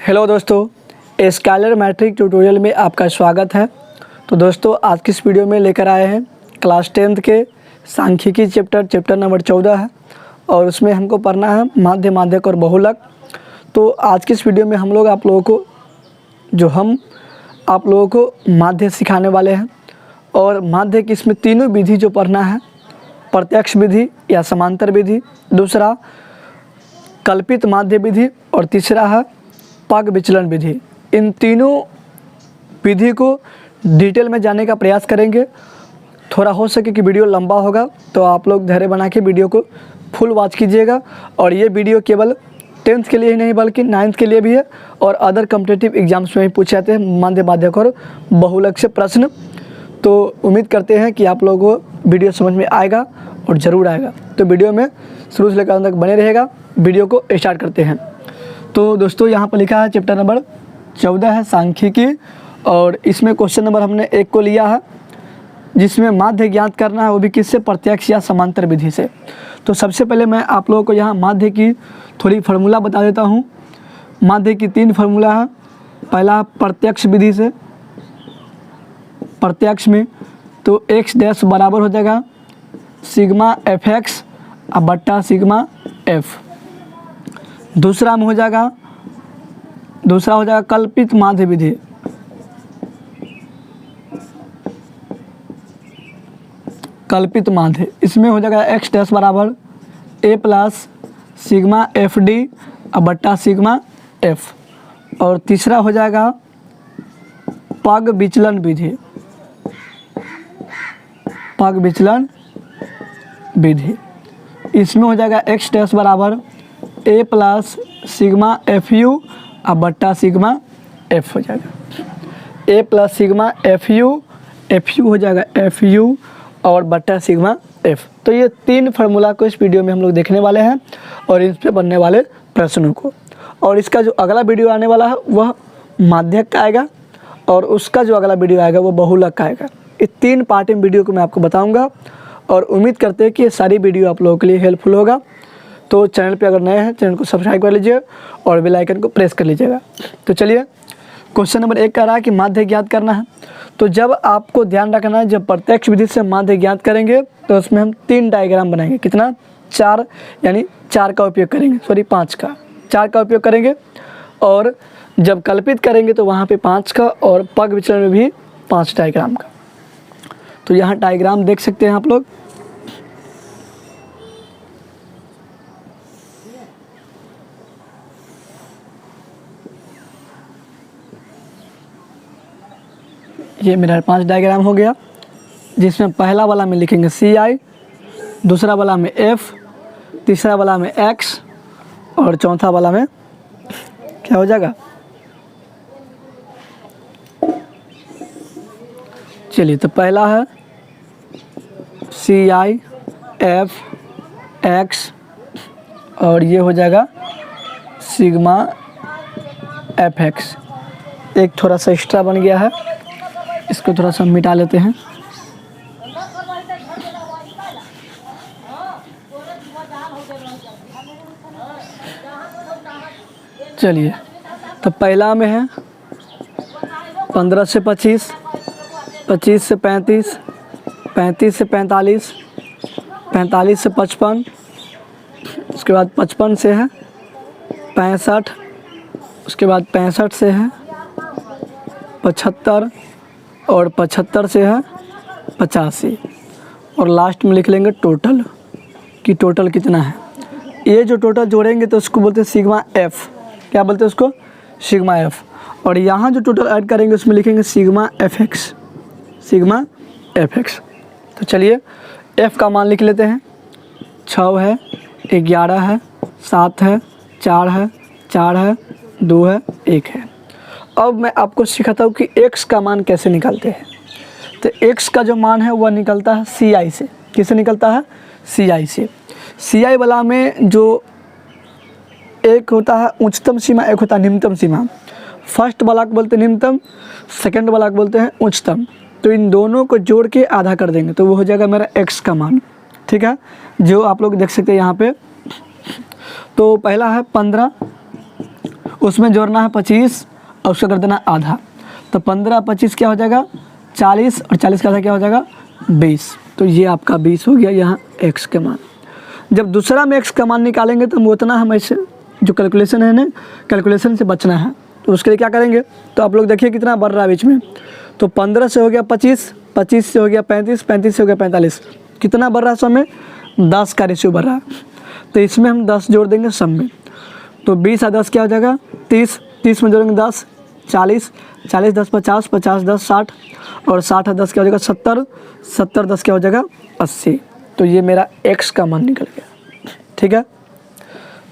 Hello दोस्तों, scalar matric tutorial में आपका स्वागत है। तो दोस्तों, आज की इस वीडियो में लेकर आए हैं क्लास 10th के सांख्यिकी चैप्टर नंबर 14 है और उसमें हमको पढ़ना है माध्य, माध्यक और बहुलक। तो आज की इस वीडियो में हम लोग आप लोगों को माध्य सिखाने वाले हैं और माध्य की इसमें तीनों विधि जो पढ़ना है, प्रत्यक्ष विधि या समांतर विधि, दूसरा कल्पित माध्य विधि और तीसरा है पग विचलन विधि। इन तीनों विधि को डिटेल में जानने का प्रयास करेंगे। थोड़ा हो सके कि वीडियो लंबा होगा तो आप लोग धैर्य बना के वीडियो को फुल वॉच कीजिएगा। और ये वीडियो केवल 10th के लिए ही नहीं बल्कि 9th के लिए भी है और अदर कॉम्पिटिटिव एग्जाम्स में भी पूछे जाते हैं माध्य, माध्यक और बहुलक से प्रश्न। तो उम्मीद करते हैं कि आप लोगों को वीडियो समझ में आएगा और ज़रूर आएगा। तो वीडियो में शुरू से लेकर अंत तक बने रहेगा। वीडियो को स्टार्ट करते हैं। तो दोस्तों, यहाँ पर लिखा है चैप्टर नंबर 14 है सांख्यिकी और इसमें क्वेश्चन नंबर हमने 1 को लिया है जिसमें माध्य ज्ञात करना है, वो भी किससे, प्रत्यक्ष या समांतर विधि से। तो सबसे पहले मैं आप लोगों को यहाँ माध्य की थोड़ी फार्मूला बता देता हूँ। माध्य की 3 फार्मूला है। पहला प्रत्यक्ष विधि से, प्रत्यक्ष में तो x डैश बराबर हो जाएगा सिग्मा एफ एक्स बट्टा सिग्मा एफ। दूसरा में हो जाएगा कल्पित माध्य विधि। कल्पित माध्य, इसमें हो जाएगा x डैश बराबर a plus sigma F D बट्टा सिग्मा एफ। और तीसरा हो जाएगा पग विचलन विधि। पग विचलन विधि, इसमें हो जाएगा x डैश बराबर a plus sigma F you बट्टा सिग्मा एफ हो जाएगा। a plus sigma F you हो जाएगा एफ यू और बट्टा सिग्मा एफ। तो ये 3 फार्मूला को इस वीडियो में हम लोग देखने वाले हैं और इन पे बनने वाले प्रश्नों को। और इसका जो अगला वीडियो आने वाला है वह माध्यक का आएगा और उसका जो अगला वीडियो आएगा वो बहुलक का आएगा। ये 3 पार्ट में वीडियो को मैं आपको बताऊँगा और उम्मीद करते हैं कि ये सारी वीडियो आप लोगों के लिए हेल्पफुल होगा। तो चैनल पे अगर नए हैं चैनल को सब्सक्राइब कर लीजिए और बेल आइकन को प्रेस कर लीजिएगा। तो चलिए, क्वेश्चन नंबर 1 कह रहा है कि माध्य ज्ञात करना है। तो जब आपको ध्यान रखना है, जब प्रत्यक्ष विधि से माध्य ज्ञात करेंगे तो उसमें हम 3 डायग्राम बनाएंगे। कितना? 4, यानी 4 का उपयोग करेंगे, सॉरी 5 का, 4 का उपयोग करेंगे। और जब कल्पित करेंगे तो वहाँ पे 5 का और पग विचलन में भी 5 डायग्राम का। तो यहाँ डायग्राम देख सकते हैं आप लोग। ये मेरा 5 डायग्राम हो गया, जिसमें पहला वाला में लिखेंगे CI, दूसरा वाला में F, तीसरा वाला में X और चौथा वाला में क्या हो जाएगा। चलिए, तो पहला है CI F X और ये हो जाएगा सिग्मा FX। एक थोड़ा सा एक्स्ट्रा बन गया है, इसको थोड़ा सा मिटा लेते हैं। चलिए, तो पहला में है 15 से 25, 25 से 35, 35 से 45, 45 से 55, उसके बाद 55 से है 65, उसके बाद 65 से है 75 और 75 से है 85 और लास्ट में लिख लेंगे टोटल कि टोटल कितना है। ये जो टोटल जोड़ेंगे तो उसको बोलते हैं सिग्मा एफ। क्या बोलते हैं उसको? Sigma F. और यहाँ जो टोटल ऐड करेंगे उसमें लिखेंगे sigma F x, sigma F x. तो चलिए, एफ का मान लिख लेते हैं। 6 है, 11 है, 7 है, 4 है, 4 है, 2 है, 1 है। अब मैं आपको सिखाता हूँ कि x का मान कैसे निकालते हैं। तो x का जो मान है वह निकलता है CI से। किससे निकलता है? CI से। CI वाला में जो एक होता है उच्चतम सीमा, एक होता है निम्नतम सीमा। फर्स्ट वाला को बोलते हैं निम्नतम, सेकंड वाला को बोलते हैं उच्चतम। तो इन दोनों को जोड़ के आधा कर देंगे तो वो हो जाएगा मेरा x का मान। ठीक है, जो आप लोग देख सकते हैं यहाँ पे। तो पहला है 15, उसमें जोड़ना है 25 और उसका कर देना आधा। तो 15 25 क्या हो जाएगा 40 और 40 का आधा क्या हो जाएगा 20। तो ये आपका 20 हो गया यहाँ x के मान। जब दूसरा में x का मान निकालेंगे तो हम उतना हम ऐसे जो कैलकुलेशन है ना, कैलकुलेशन से बचना है। तो उसके लिए क्या करेंगे, तो आप लोग देखिए कितना बढ़ रहा है बीच में। तो 15 से हो गया 25, 25 से हो गया 35, 35 से हो गया 45, कितना बढ़ रहा है सब में 10 का रेशियो बढ़ रहा है। तो इसमें हम 10 जोड़ देंगे सब में। तो 20 और 10 क्या हो जाएगा 30, 30 में जोड़ेंगे 10 40, 40 10 50, 50 10 60 और 60 और 10 क्या हो जाएगा 70, 70 10 क्या हो जाएगा 80। तो ये मेरा x का मान निकल गया। ठीक है,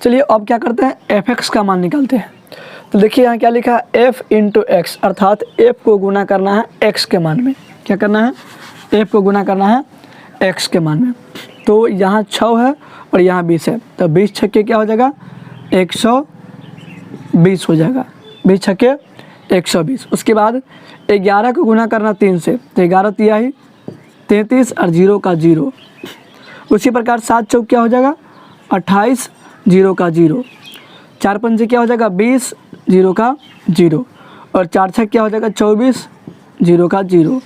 चलिए अब क्या करते हैं fx का मान निकालते हैं। तो देखिए यहाँ क्या लिखा है f इंटू एक्स, अर्थात f को गुना करना है x के मान में। क्या करना है, f को गुना करना है x के मान में। तो यहाँ 6 है और यहाँ 20 है, तो 20 छक्के क्या हो जाएगा 120 हो जाएगा, 20 छक्के 120। उसके बाद 11 को गुना करना 3 से, तो 11 तिहाई 33 और 0 का 0। उसी प्रकार 7 चौक क्या हो जाएगा 28, 0 का 0, 4 पंजे क्या हो जाएगा 20, 0 का 0 और 4 छक क्या हो जाएगा 24, 0 का 0।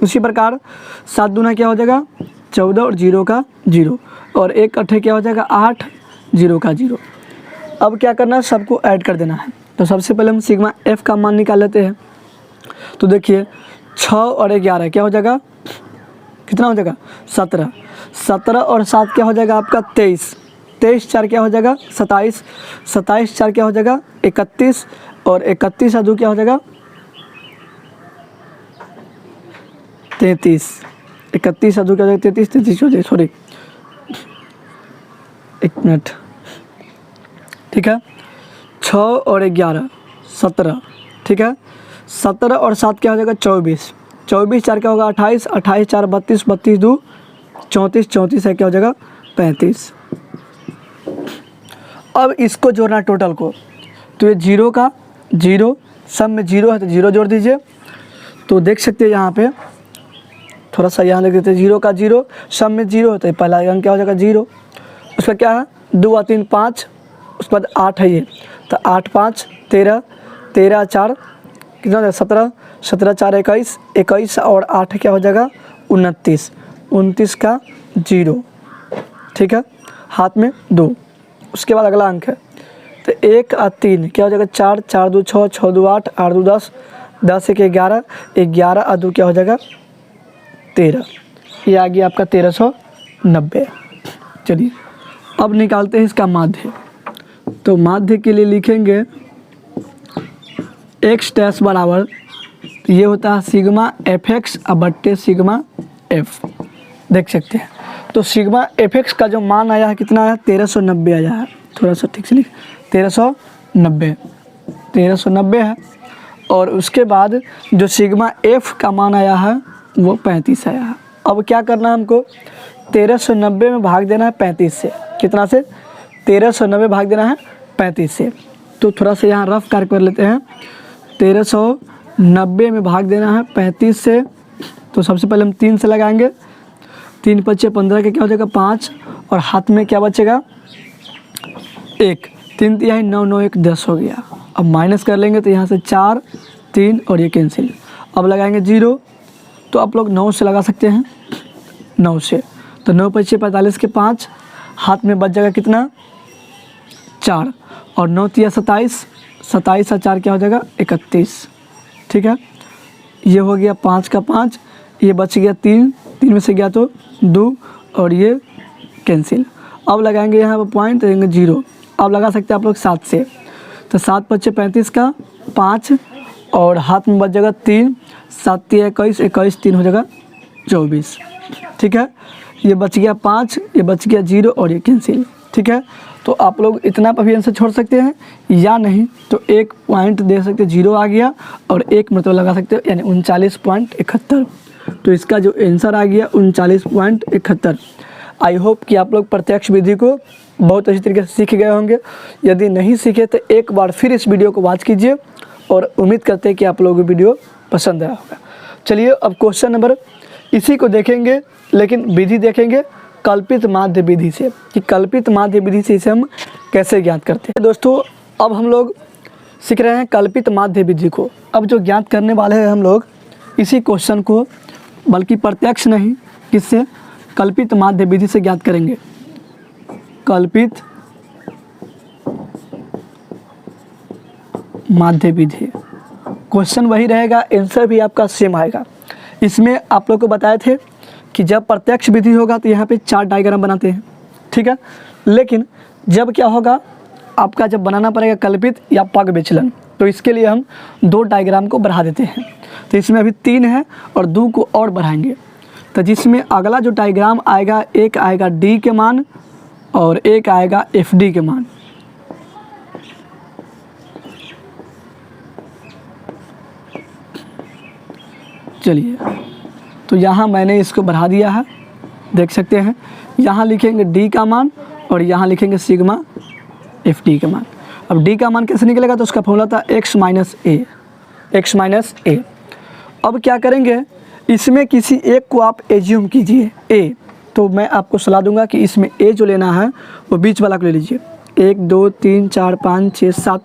उसी प्रकार 7 दूना क्या हो जाएगा 14 और 0 का 0 और 1 अट्ठे क्या हो जाएगा 8, 0 का 0। अब क्या करना है, सबको ऐड कर देना है। तो सबसे पहले हम सिग्मा f का मान निकाल लेते हैं। तो देखिए 6 और 11 क्या हो जाएगा, कितना हो जाएगा 17, 17 और 7 क्या हो जाएगा आपका 23, 23 4 क्या हो जाएगा 27, 27 4 क्या हो जाएगा 31 और 31 और 2 क्या हो जाएगा 33, 31 और 2 क्या हो जाएगा 33, 33 हो जाएगा, सॉरी एक मिनट। ठीक है, 6 और 11 17, ठीक है 17 और 7 क्या हो जाएगा 24, 24 4 क्या होगा 28, 28 4 32, 32 2 34, 34 है क्या हो जाएगा 35। अब इसको जोड़ना टोटल को, तो ये 0 का 0, सब में 0 है तो 0 जोड़ दीजिए। तो देख सकते हैं यहाँ पे थोड़ा सा यहाँ लिख देते हैं 0 का 0, सब में 0 है तो पहला अंक क्या हो जाएगा 0। उसका क्या है 2 और 3 5, उसके बाद 8 है ये, तो 8 5 13, 13 4 कितना हो जाएगा 17, 17 4 21, 21 और 8 क्या हो जाएगा 29, 29 का 0। ठीक है, हाथ में 2। उसके बाद अगला अंक है तो 1 और 3 क्या हो जाएगा 4, 4 2 6, 6 2 8, 8 2 10, 10 1 11, 11 और 2 क्या हो जाएगा 13। ये आ गया आपका 1390। चलिए अब निकालते हैं इसका माध्य। तो माध्य के लिए लिखेंगे x डैश बराबर, ये होता है सिग्मा एफ एक्स बट्टे सिग्मा एफ। देख सकते हैं तो सिग्मा एफ एक्स का जो मान आया है कितना आया 1390 आया है, थोड़ा सा ठीक से लिख 1390 है। और उसके बाद जो सिग्मा एफ का मान आया है वो 35 आया है। अब क्या करना है हमको 1390 में भाग देना है 35 से, कितना से 1390 भाग देना है 35 से। तो थोड़ा सा यहाँ रफ कार्य कर लेते हैं, 1390 में भाग देना है 35 से। तो सबसे पहले हम 3 से लगाएंगे, 3 बचे 15 के क्या हो जाएगा 5 और हाथ में क्या बचेगा 1, 3 तिहाई 9, 9 1 10 हो गया। अब माइनस कर लेंगे तो यहाँ से 4 3 और ये कैंसिल। अब लगाएंगे 0, तो आप लोग 9 से लगा सकते हैं, 9 से। तो 9 बचे 45 के 5, हाथ में बच जाएगा कितना 4 और 9 तिया 27, 27 और 4 क्या हो जाएगा 31। ठीक है, ये हो गया 5 का 5, ये बच गया 3, 3 में से गया तो 2 और ये कैंसिल। अब लगाएंगे यहाँ पर पॉइंट देंगे 0। अब लगा सकते हैं आप लोग 7 से, तो 7 बचे 35 का 5 और हाथ में बच जाएगा 3, 7 तिया 21, 21 3 हो जाएगा 24। ठीक है, ये बच गया 5, ये बच गया 0 और ये कैंसिल। ठीक है, तो आप लोग इतना पर भी आंसर छोड़ सकते हैं या नहीं तो एक पॉइंट दे सकते हैं, 0 आ गया और एक मतलब लगा सकते हैं, यानी 39.71। तो इसका जो आंसर आ गया 39.71। आई होप कि आप लोग प्रत्यक्ष विधि को बहुत अच्छी तरीके से सीख गए होंगे। यदि नहीं सीखे तो एक बार फिर इस वीडियो को वॉच कीजिए और उम्मीद करते हैं कि आप लोगों को वीडियो पसंद आया होगा। चलिए अब क्वेश्चन नंबर इसी को देखेंगे, लेकिन विधि देखेंगे कल्पित माध्य विधि से, कि कल्पित माध्य विधि से इसे हम कैसे ज्ञात करते हैं। दोस्तों अब हम लोग सीख रहे हैं कल्पित माध्य विधि को। अब जो ज्ञात करने वाले हैं हम लोग इसी क्वेश्चन को, बल्कि प्रत्यक्ष नहीं, किससे, कल्पित माध्य विधि से ज्ञात करेंगे। कल्पित माध्य विधि, क्वेश्चन वही रहेगा, आंसर भी आपका सेम आएगा। इसमें आप लोग को बताए थे कि जब प्रत्यक्ष विधि होगा तो यहाँ पे 4 डायग्राम बनाते हैं, ठीक है। लेकिन जब क्या होगा, आपका जब बनाना पड़ेगा कल्पित या पग विचलन, तो इसके लिए हम 2 डायग्राम को बढ़ा देते हैं। तो इसमें अभी 3 है और 2 को और बढ़ाएंगे। तो जिसमें अगला जो डायग्राम आएगा, एक आएगा डी के मान और एक आएगा एफ डी के मान। चलिए, तो यहाँ मैंने इसको बढ़ा दिया है, देख सकते हैं। यहाँ लिखेंगे डी का मान और यहाँ लिखेंगे सिग्मा एफ डी का मान। अब डी का मान कैसे निकलेगा, तो उसका फॉर्मूला था x माइनस ए। अब क्या करेंगे, इसमें किसी एक को आप एज्यूम कीजिए ए। तो मैं आपको सलाह दूंगा कि इसमें ए जो लेना है वो बीच वाला को ले लीजिए। 1 2 3 4 5 6 7,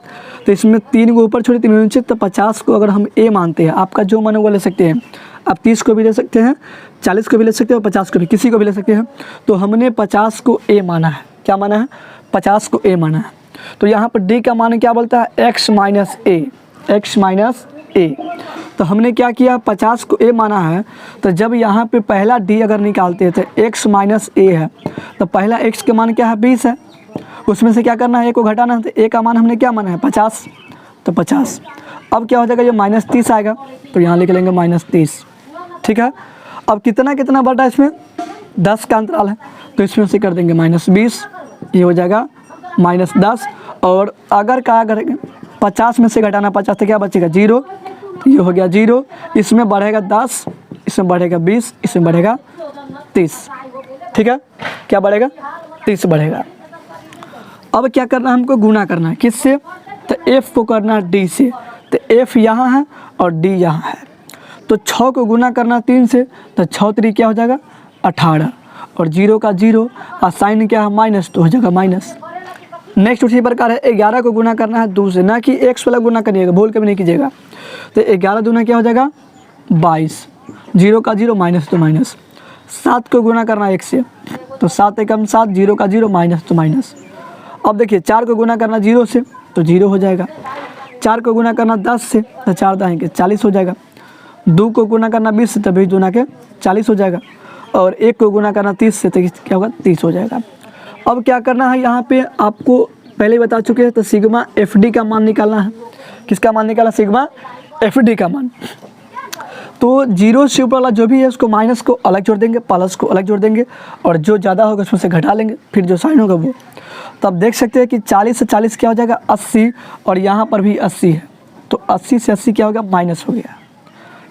तो इसमें 3 को ऊपर छोड़े 3 नीचे, तो 50 को अगर हम ए मानते हैं, आपका जो मन वो ले सकते हैं। आप 30 को भी ले सकते हैं, 40 को भी ले सकते हैं और 50 को भी, किसी को भी ले सकते हैं। तो हमने 50 को ए माना है। क्या माना है, 50 को ए माना है। तो यहाँ पर डी का मान क्या बोलता है, x माइनस ए। तो हमने क्या किया, 50 को ए माना है। तो जब यहाँ पे पहला डी अगर निकालते हैं तो x माइनस ए है, तो पहला x का मान क्या है, 20 है। उसमें से क्या करना है, ए को घटाना है। तो ए का मान हमने क्या माना है, 50, तो 50। अब क्या हो जाएगा, ये माइनस 30 आएगा, तो यहाँ लिख लेंगे माइनस 30, ठीक है। अब कितना कितना बढ़ रहा है इसमें, 10 का अंतराल है, तो इसमें से कर देंगे माइनस 20, ये हो जाएगा माइनस 10। और अगर क्या करेंगे, 50 में से घटाना 50, तो क्या बचेगा 0, ये हो गया 0। इसमें बढ़ेगा 10, इसमें बढ़ेगा 20, इसमें बढ़ेगा 30, ठीक है। क्या बढ़ेगा, 30 बढ़ेगा। अब क्या करना है, हमको गुना करना है, किससे, तो f को करना है d से। तो f यहाँ है और d यहाँ है, तो 6 को गुना करना 3 से, तो 6 3 क्या हो जाएगा 18, और 0 का 0 और साइन क्या है माइनस, तो हो जाएगा माइनस। नेक्स्ट उसी प्रकार है, 11 को गुना करना है 2 से, ना कि x वाला गुना करिएगा, भूल के भी नहीं कीजिएगा। तो 11 दूना क्या हो जाएगा 22, 0 का 0 माइनस, तो माइनस। 7 को गुना करना है 1 से, तो 7 एकम 7, 0 का 0 माइनस, तो माइनस। अब देखिए 4 को गुना करना 0 से, तो 0 हो जाएगा। 4 को गुना करना 10 से, तो 4 दाएंगे 40 हो जाएगा। 2 को गुना करना 20 से, तो 20 दूना के 40 हो जाएगा। और 1 को गुना करना 30 से, तो क्या होगा 30 हो जाएगा। अब क्या करना है, यहाँ पे आपको पहले बता चुके हैं, तो सिग्मा एफ डी का मान निकालना है। किसका मान निकालना, सिग्मा एफ डी का मान। तो 0 से ऊपर वाला जो भी है उसको माइनस को अलग जोड़ देंगे, प्लस को अलग जोड़ देंगे, और जो ज़्यादा होगा उसमें से घटा लेंगे, फिर जो साइन होगा वो। तो आप देख सकते हैं कि 40 से 40 क्या हो जाएगा 80, और यहाँ पर भी 80 है, तो 80 से 80 क्या हो गया माइनस हो गया,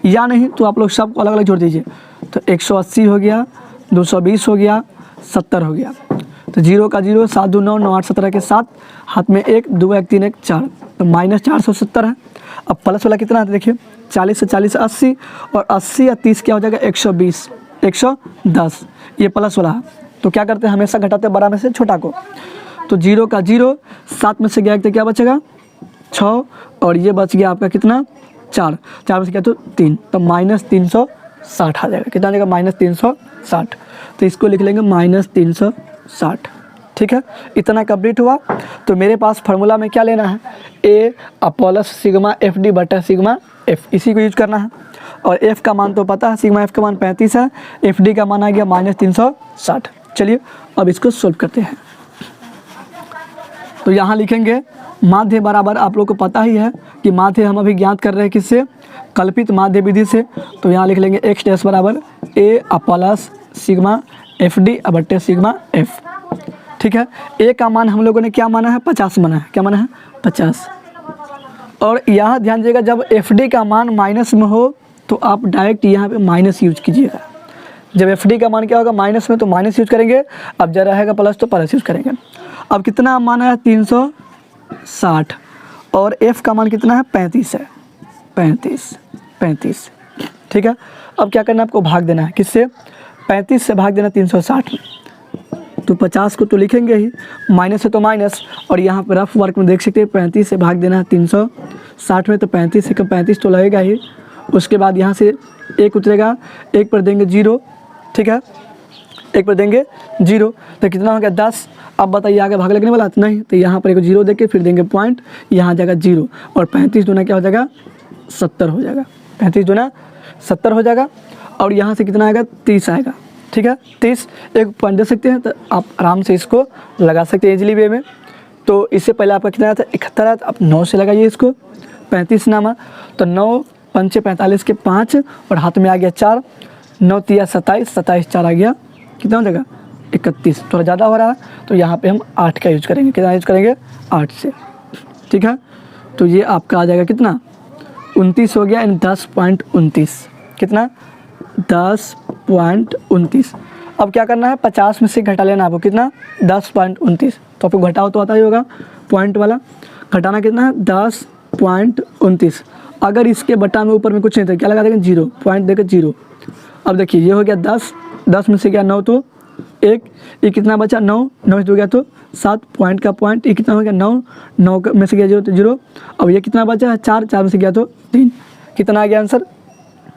या नहीं तो आप लोग सबको अलग अलग जोड़ दीजिए। तो 180 हो गया, 220 हो गया, 70 हो गया। तो 0 का 0, 7 2 9, 9 8 17 के 7, हाथ में 1 2 1 3 1 4, तो माइनस 470 है। अब प्लस वाला कितना है, देखिए 40 से 40 80, और 80 या 30 क्या हो जाएगा 120, 110, ये प्लस वाला है। तो क्या करते हैं, हमेशा घटाते हैं बड़ा में से छोटा को। तो 0 का 0, 7 में से गया तो क्या बचेगा 6, और ये बच गया आपका कितना 4, 4 में से क्या तो 3, तो माइनस 360 आ जाएगा। कितना आ जाएगा माइनस 360, तो इसको लिख लेंगे माइनस 360, ठीक है। इतना कंप्लीट हुआ। तो मेरे पास फार्मूला में क्या लेना है, ए प्लस सिग्मा एफ डी बटा सिग्मा एफ, इसी को यूज करना है। और एफ का मान तो पता है, सिग्मा एफ का मान 35 है, एफ डी का मान आ गया माइनस 360। चलिए अब इसको सोल्व करते हैं। तो यहाँ लिखेंगे माध्य बराबर, आप लोग को पता ही है कि माध्य हम अभी ज्ञात कर रहे हैं किससे, कल्पित माध्य विधि से। तो यहाँ लिख लेंगे एक्स डैश बराबर ए प्लस सिग्मा एफ डी बटे सिग्मा एफ, ठीक है। ए का मान हम लोगों ने क्या माना है 50 माना है, क्या माना है 50। और यहाँ ध्यान दीजिएगा, जब एफ डी का मान माइनस में हो तो आप डायरेक्ट यहाँ पे माइनस यूज कीजिएगा। जब एफ डी का मान क्या होगा माइनस में, तो माइनस यूज करेंगे। अब जब रहेगा प्लस तो प्लस यूज करेंगे। अब कितना माना है 360, और एफ का मान कितना है 35 है, 35, ठीक है। अब क्या करना है, आपको भाग देना है, किससे 35 से भाग देना 360 में, तो 50 को तो लिखेंगे ही, माइनस है तो माइनस, और यहाँ पर रफ वर्क में देख सकते हैं 35 से भाग देना है 360 में, तो 35 से कम 35 तो लगेगा ही। उसके बाद यहाँ से 1 उतरेगा, 1 पर देंगे 0, ठीक है, 1 पर देंगे 0, तो कितना हो गया 10। अब बताइए आगे भाग लगने वाला नहीं, तो यहाँ पर एक 0 देके फिर देंगे पॉइंट, यहाँ जाएगा 0, और 35 दूना क्या हो जाएगा 70 हो जाएगा, 35 दूना 70 हो जाएगा। और यहाँ से कितना आएगा 30 आएगा, ठीक है, 30 एक पॉइंट दे सकते हैं, तो आप आराम से इसको लगा सकते हैं इजीली वे में। तो इससे पहले आपका कितना आया था 71 आया था, आप 9 से लगाइए इसको, 35 नामा, तो 9 पंचे 45 के 5, और हाथ में आ गया 4, 9 तिया 27, 27 4 आ गया, कितना हो जाएगा 31, थोड़ा ज़्यादा हो रहा है, तो यहाँ पे हम 8 का यूज करेंगे, कितना यूज करेंगे 8 से, ठीक है। तो ये आपका आ जाएगा कितना 29 हो गया, एंड 10.29, कितना 10.29। अब क्या करना है 50 में से घटा लेना आपको, कितना 10.29, तो आपको घटाओ तो आता ही होगा पॉइंट वाला, घटाना कितना है 10.29। अगर इसके बटा में ऊपर में कुछ नहीं था क्या लगा देंगे 0, पॉइंट देकर 0। अब देखिए ये हो गया 10, 10 में से गया 9 तो 1, ये कितना बचा 9, 9 हो गया तो 7, पॉइंट का पॉइंट, ये कितना हो गया 9, 9 में से गया 0 तो 0। अब ये कितना बचा है 4, 4 में से गया तो 3, कितना आ गया आंसर,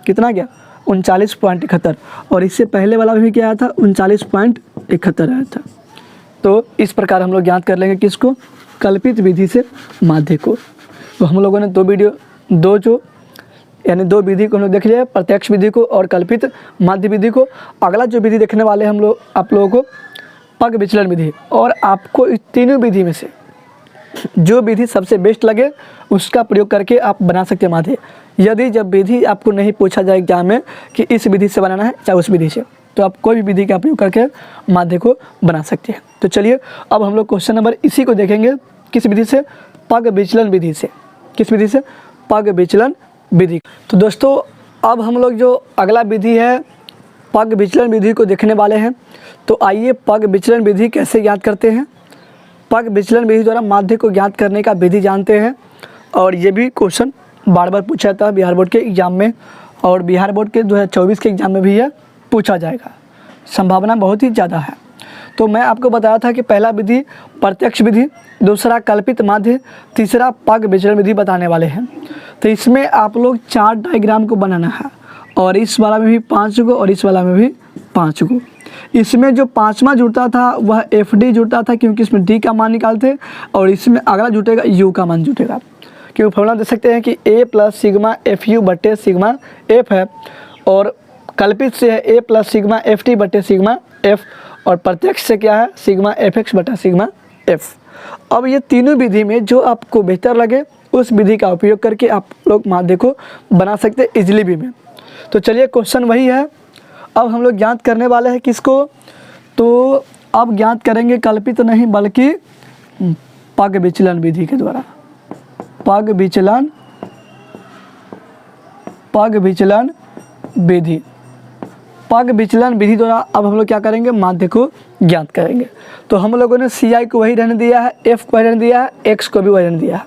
कितना आ गया 39.71। और इससे पहले वाला भी क्या आया था 39.71 आया था। तो इस प्रकार हम लोग ज्ञात कर लेंगे किसको, कल्पित विधि से माध्य को। तो हम लोगों ने दो विधि को हम लोग देख लिया, प्रत्यक्ष विधि को और कल्पित माध्य विधि को। अगला जो विधि देखने वाले हम लोग आप लोगों को पग विचलन विधि, और आपको इस तीनों विधि में से जो विधि सबसे बेस्ट लगे उसका प्रयोग करके आप बना सकते हैं माध्य। यदि जब विधि आपको नहीं पूछा जाए एग्जाम में कि इस विधि से बनाना है चाहे उस विधि से, तो आप कोई भी विधि का प्रयोग करके माध्य को बना सकते हैं। तो चलिए अब हम लोग क्वेश्चन नंबर इसी को देखेंगे, किस विधि से, पग विचलन विधि से। किस विधि से, पग विचलन विधि। तो दोस्तों अब हम लोग जो अगला विधि है पग विचलन विधि को देखने वाले हैं। तो आइए पग विचलन विधि कैसे ज्ञात करते हैं। पग विचलन विधि द्वारा माध्य को ज्ञात करने का विधि जानते हैं, और ये भी क्वेश्चन बार बार पूछा जाता है बिहार बोर्ड के एग्ज़ाम में, और बिहार बोर्ड के 2024 के एग्ज़ाम में भी यह पूछा जाएगा, संभावना बहुत ही ज़्यादा है। तो मैं आपको बताया था कि पहला विधि प्रत्यक्ष विधि, दूसरा कल्पित माध्य, तीसरा पग विचलन विधि बताने वाले हैं। तो इसमें आप लोग 4 डायग्राम को बनाना है, और इस वाला में भी 5 को और इस वाला में भी 5 को। इसमें जो 5वां जुड़ता था वह FD जुड़ता था, क्योंकि इसमें D का मान निकालते, और इसमें अगला जुटेगा U का मान जुटेगा। क्योंकि फॉर्मूला देख सकते हैं कि A प्लस सिग्मा FU बटे सिग्मा F है, और कल्पित से है A प्लस सिग्मा FT बटे सिग्मा F, और प्रत्यक्ष से क्या है सिग्मा FX बटा सिग्मा F। अब ये तीनों विधि में जो आपको बेहतर लगे उस विधि का उपयोग करके आप लोग माध्य को बना सकते हैं इजली भी में। तो चलिए क्वेश्चन वही है, अब हम लोग ज्ञात करने वाले हैं किसको, तो अब ज्ञात करेंगे कल्पित नहीं बल्कि पग विचलन विधि के द्वारा। पग विचलन विधि, पग विचलन विधि द्वारा अब हम लोग क्या करेंगे माध्य को ज्ञात करेंगे। तो हम लोगों ने CI को वही रहने दिया है, F को वही रहने दिया है, X को भी वही रहने दिया है।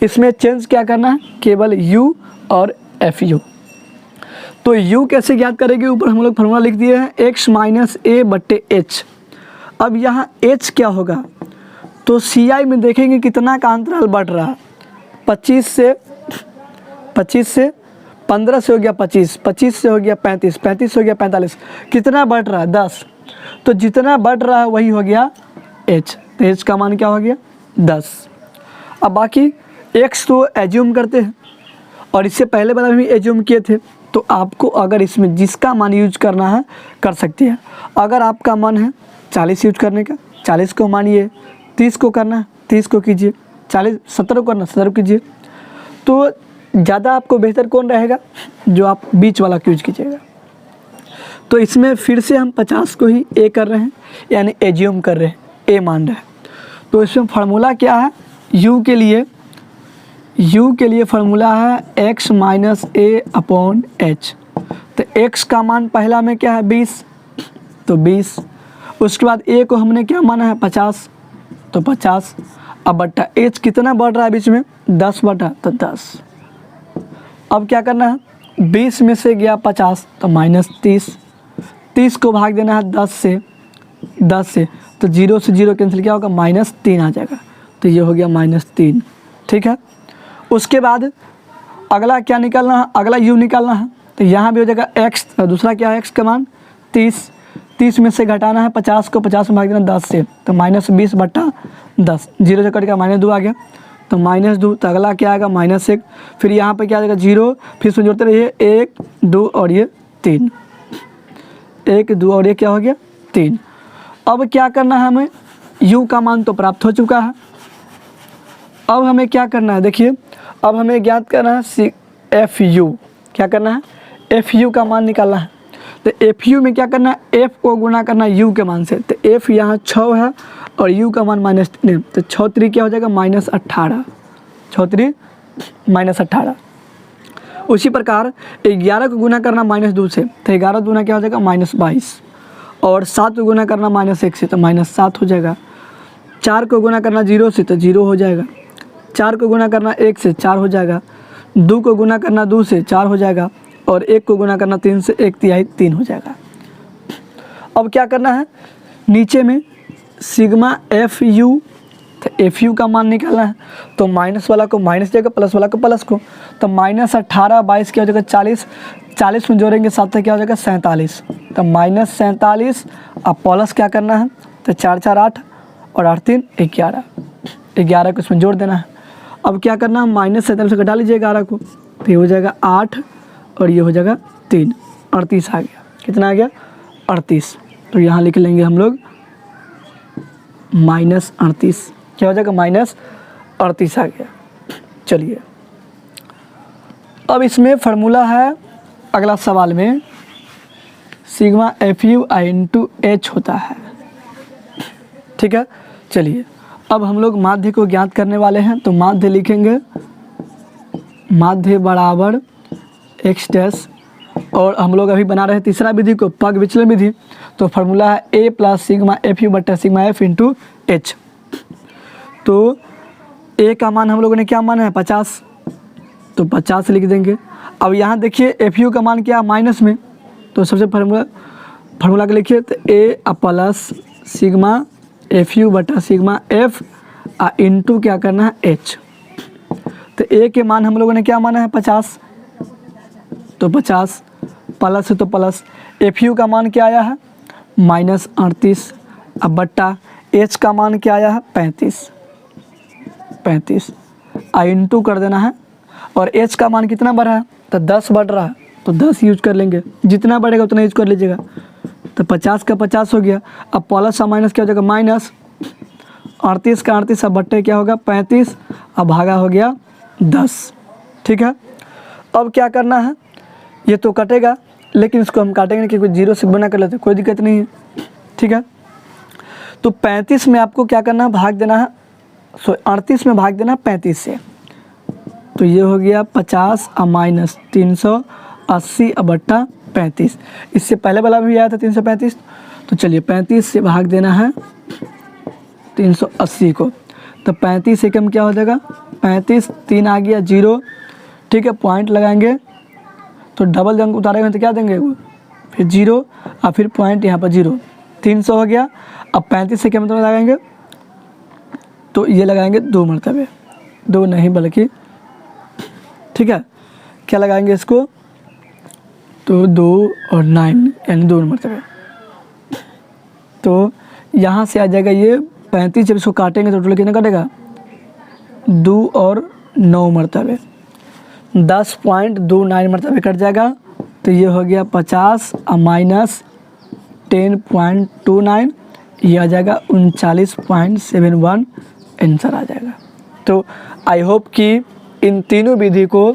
इसमें चेंज क्या करना है, केवल U और FU। तो U कैसे ज्ञात करेंगे, ऊपर हम लोग फॉर्मूला लिख दिए हैं X माइनस A बट्टे H। अब यहाँ H क्या होगा, तो CI में देखेंगे कितना का अंतराल बढ़ रहा है, 25 से 15 से हो गया 25, 25 से हो गया 35, 35 से हो गया 45, कितना बढ़ रहा है 10। तो जितना बढ़ रहा है वही हो गया H, तो H का मान क्या हो गया 10। अब बाकी X तो एज्यूम करते हैं, और इससे पहले वाला भी एज्यूम किए थे। तो आपको अगर इसमें जिसका मान यूज करना है कर सकते हैं। अगर आपका मन है 40 यूज करने का, 40 को मानिए, 30 को करना है 30 को कीजिए, 70 को करना 70 कीजिए। तो ज़्यादा आपको बेहतर कौन रहेगा, जो आप बीच वाला यूज कीजिएगा। तो इसमें फिर से हम 50 को ही A कर रहे हैं, यानी एज्यूम कर रहे हैं, A मान रहे हैं। तो इसमें फार्मूला क्या है, U के लिए फार्मूला है X minus A upon H। तो X का मान पहला में क्या है 20, तो 20। उसके बाद A को हमने क्या माना है 50, तो 50। अब बट्टा H कितना बढ़ रहा है बीच में 10 बटा, तो 10। अब क्या करना है, 20 में से गया 50 तो माइनस 30, 30 को भाग देना है 10 से, तो 0 से 0 कैंसिल क्या होगा, -3 आ जाएगा। तो ये हो गया -3, ठीक है। उसके बाद अगला क्या निकालना है, अगला u निकालना है। तो यहाँ भी हो जाएगा x, दूसरा क्या है x का मान 30, 30 में से घटाना है 50 को, 50 में भाग देना 10 से, तो -20/10, 0 से कट गया -2 आ गया, तो -2। तो अगला क्या आएगा -1, फिर यहाँ पे क्या आ जाएगा 0, फिर इसमें जोड़ते रहिए 1 2 और ये 3, 1 2 और ये क्या हो गया 3। अब क्या करना है हमें, u का मान तो प्राप्त हो चुका है। अब हमें क्या करना है, देखिए अब हमें ज्ञात करना है FU, क्या करना है FU का मान निकालना है। तो FU में क्या करना है, F को गुना करना है U के मान से। तो F यहाँ 6 है और U का मान -3 है, तो 6 3 क्या हो जाएगा -18, 6 3 -18। उसी प्रकार 11 को गुना करना -2 से, तो 11 दूना क्या हो जाएगा -22, और 7 को गुना करना -1 से, तो -7 हो जाएगा। 4 को गुना करना 0 से, तो 0 हो जाएगा। 4 को गुना करना 1 से, 4 हो जाएगा। 2 को गुना करना 2 से, 4 हो जाएगा। और 1 को गुना करना 3 से, 1/3 3 हो जाएगा। अब क्या करना है, नीचे में सिग्मा FU, तो FU का मान निकालना है। तो माइनस वाला को माइनस जाएगा, प्लस वाला को प्लस को, तो -18 22 क्या हो जाएगा 40, 40 में जोड़ेंगे 7 क्या हो जाएगा 47, तो -47। अब प्लस क्या करना है, तो 4 4 8 और 8 3 11, 11 को इसमें जोड़ देना है। अब क्या करना है, -47 से घटा लीजिए 11 को, तो ये हो जाएगा 8 और ये हो जाएगा 3, 38 आ गया। कितना आ गया 38। तो यहाँ लिख लेंगे हम लोग -38, क्या हो जाएगा -38 आ गया। चलिए अब इसमें फार्मूला है, अगला सवाल में सिग्मा FU इंटू H होता है, ठीक है। चलिए अब हम लोग माध्य को ज्ञात करने वाले हैं। तो माध्य लिखेंगे, माध्य बराबर x डैश, और हम लोग अभी बना रहे हैं तीसरा विधि को, पग विचलन विधि। तो फार्मूला है a प्लस सिग्मा FU बटा सिग्मा F इंटू H। तो a का मान हम लोगों ने क्या माना है 50, तो 50 लिख देंगे। अब यहाँ देखिए FU का मान क्या है माइनस में, तो सबसे फार्मूला के लिखिए, तो a प्लस सिग्मा FU बटा सिग्मा F इंटू क्या करना है H। तो a के मान हम लोगों ने क्या माना है 50, तो 50 प्लस है तो प्लस, FU का मान क्या आया है -38, अब बट्टा H का मान क्या आया है 35 इंटू कर देना है। और H का मान कितना बढ़ा है, तो 10 बढ़ रहा है, तो 10 यूज कर लेंगे, जितना बढ़ेगा उतना यूज कर लीजिएगा। तो 50 का 50 हो गया। अब प्लस और माइनस क्या हो जाएगा माइनस, 38 का 38, अब बट्टे क्या होगा 35, अब भागा हो गया 10, ठीक है। अब क्या करना है, ये तो कटेगा लेकिन इसको हम काटेंगे नहीं, क्योंकि 0 से गुना कर लेते, कोई दिक्कत नहीं है, ठीक है। तो 35 में आपको क्या करना है, भाग देना है, 38 में भाग देना है 35 से। तो ये हो गया 50 और माइनस 380 और बट्टा 35। इससे पहले वाला भी आया था 335। तो चलिए 35 से भाग देना है 380 को, तो 35 से कम क्या हो जाएगा 35, 3 आ गया 0, ठीक है। पॉइंट लगाएंगे तो डबल जंग उतारेंगे तो क्या देंगे वो, फिर 0 और फिर पॉइंट यहाँ पर 0, 300 हो गया। अब 35 से क्या मतलब लगाएंगे, तो ये लगाएंगे 2 मरतबे, 2 नहीं बल्कि, ठीक है, क्या लगाएंगे इसको, तो 2 और 9 यानी 2 मरतबे। तो यहाँ से आ जाएगा ये 35, जब इसको काटेंगे तो टोटल कितना कटेगा 2 और 9 मरतबे, 10.29 मरतबे कट जाएगा। तो ये हो गया 50 और माइनस 10.29, ये आ जाएगा 39.71 आंसर आ जाएगा। तो आई होप कि इन तीनों विधि को,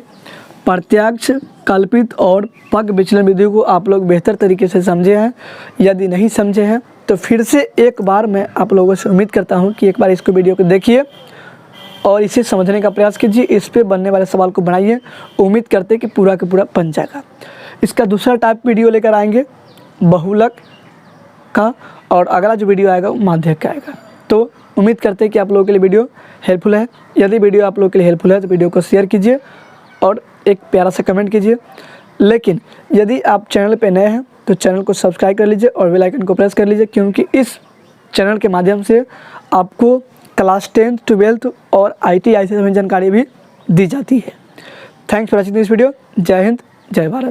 प्रत्यक्ष, कल्पित और पग विचलन विधि को आप लोग बेहतर तरीके से समझे हैं। यदि नहीं समझे हैं तो फिर से एक बार मैं आप लोगों से उम्मीद करता हूं कि एक बार इसको वीडियो को देखिए और इसे समझने का प्रयास कीजिए, इस पे बनने वाले सवाल को बनाइए। उम्मीद करते कि पूरा का पूरा बन जाएगा। इसका दूसरा टाइप वीडियो लेकर आएंगे बहुलक का, और अगला जो वीडियो आएगा वो माध्यक का आएगा। तो उम्मीद करते हैं कि आप लोगों के लिए वीडियो हेल्पफुल है। यदि वीडियो आप लोगों के लिए हेल्पफुल है तो वीडियो को शेयर कीजिए और एक प्यारा सा कमेंट कीजिए। लेकिन यदि आप चैनल पे नए हैं तो चैनल को सब्सक्राइब कर लीजिए और बेल आइकन को प्रेस कर लीजिए, क्योंकि इस चैनल के माध्यम से आपको क्लास 10th 12th और ITI से संबंधित जानकारी भी दी जाती है। Thanks for watching this video. जय हिंद, जय भारत।